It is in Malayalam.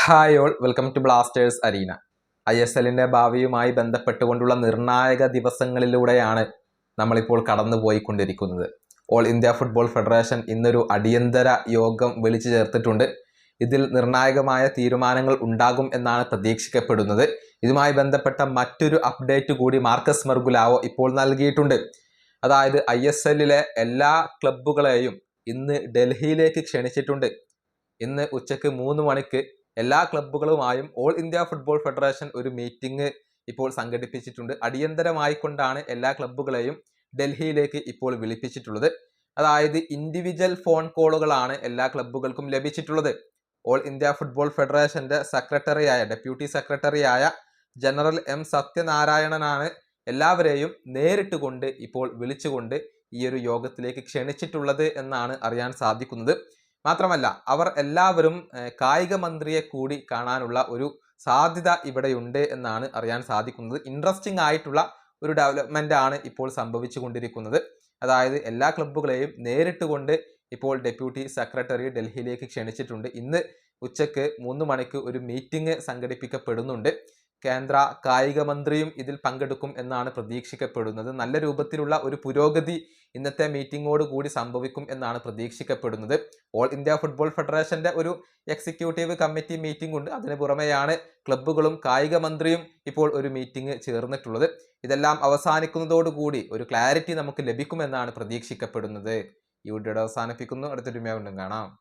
Hi all, welcome to Blasters arena. ISLന്റെ ഭാവിയുമായി ബന്ധപ്പെട്ടുകൊണ്ടുള്ള നിർണായക ദിവസങ്ങളിലൂടെയാണ് നമ്മളിപ്പോൾ കടന്നുപോയിക്കൊണ്ടിരിക്കുന്നത്. ഓൾ ഇന്ത്യ ഫുട്ബോൾ ഫെഡറേഷൻ ഇന്നൊരു അടിയന്തര യോഗം വിളിച്ചു ചേർത്തിട്ടുണ്ട്. ഇതിൽ നിർണായകമായ തീരുമാനങ്ങൾ ഉണ്ടാകും എന്നാണ് പ്രതീക്ഷിക്കപ്പെടുന്നത്. ഇതുമായി ബന്ധപ്പെട്ട മറ്റൊരു അപ്ഡേറ്റ് കൂടി മാർക്കസ് മെർഗുലാവോ ഇപ്പോൾ നൽകിയിട്ടുണ്ട്. അതായത് ISLലെ എല്ലാ ക്ലബ്ബുകളെയും ഇന്ന് ഡൽഹിയിലേക്ക് ക്ഷണിച്ചിട്ടുണ്ട്. ഇന്ന് ഉച്ചയ്ക്ക് 3 മണിക്ക് എല്ലാ ക്ലബ്ബുകളുമായും ഓൾ ഇന്ത്യ ഫുട്ബോൾ ഫെഡറേഷൻ ഒരു മീറ്റിംഗ് ഇപ്പോൾ സംഘടിപ്പിച്ചിട്ടുണ്ട്. അടിയന്തരമായിക്കൊണ്ടാണ് എല്ലാ ക്ലബ്ബുകളെയും ഡൽഹിയിലേക്ക് ഇപ്പോൾ വിളിപ്പിച്ചിട്ടുള്ളത്. അതായത് ഇൻഡിവിജ്വൽ ഫോൺ കോളുകളാണ് എല്ലാ ക്ലബ്ബുകൾക്കും ലഭിച്ചിട്ടുള്ളത്. ഓൾ ഇന്ത്യ ഫുട്ബോൾ ഫെഡറേഷന്റെ ഡെപ്യൂട്ടി സെക്രട്ടറിയായ ജനറൽ M സത്യനാരായണനാണ് എല്ലാവരെയും നേരിട്ട് കൊണ്ട് ഇപ്പോൾ വിളിച്ചുകൊണ്ട് ഈ ഒരു യോഗത്തിലേക്ക് ക്ഷണിച്ചിട്ടുള്ളത് എന്നാണ് അറിയാൻ സാധിക്കുന്നത്. മാത്രമല്ല, അവർ എല്ലാവരും കായിക മന്ത്രിയെ കൂടി കാണാനുള്ള ഒരു സാധ്യത ഇവിടെയുണ്ട് എന്നാണ് അറിയാൻ സാധിക്കുന്നത്. ഇൻട്രസ്റ്റിംഗ് ആയിട്ടുള്ള ഒരു ഡെവലപ്മെന്റ് ആണ് ഇപ്പോൾ സംഭവിച്ചു കൊണ്ടിരിക്കുന്നത്. അതായത് എല്ലാ ക്ലബ്ബുകളെയും നേരിട്ട് കൊണ്ട് ഇപ്പോൾ ഡെപ്യൂട്ടി സെക്രട്ടറി ഡൽഹിയിലേക്ക് ക്ഷണിച്ചിട്ടുണ്ട്. ഇന്ന് ഉച്ചയ്ക്ക് 3 മണിക്ക് ഒരു മീറ്റിംഗ് സംഘടിപ്പിക്കപ്പെടുന്നുണ്ട്. കേന്ദ്ര കായിക മന്ത്രിയും ഇതിൽ പങ്കെടുക്കും എന്നാണ് പ്രതീക്ഷിക്കപ്പെടുന്നത്. നല്ല രൂപത്തിലുള്ള ഒരു പുരോഗതി ഇന്നത്തെ മീറ്റിംഗോട് കൂടി സംഭവിക്കും എന്നാണ് പ്രതീക്ഷിക്കപ്പെടുന്നത്. ഓൾ ഇന്ത്യ ഫുട്ബോൾ ഫെഡറേഷന്റെ ഒരു എക്സിക്യൂട്ടീവ് കമ്മിറ്റി മീറ്റിംഗ് ഉണ്ട്. അതിന് പുറമെയാണ് ക്ലബ്ബുകളും കായിക മന്ത്രിയും ഇപ്പോൾ ഒരു മീറ്റിംഗ് ചേർന്നിട്ടുള്ളത്. ഇതെല്ലാം അവസാനിക്കുന്നതോടുകൂടി ഒരു ക്ലാരിറ്റി നമുക്ക് ലഭിക്കുമെന്നാണ് പ്രതീക്ഷിക്കപ്പെടുന്നത്. ഈ വീഡിയോ അവസാനിപ്പിക്കുന്നു. അടുത്തൊരു വീണ്ടും കാണാം.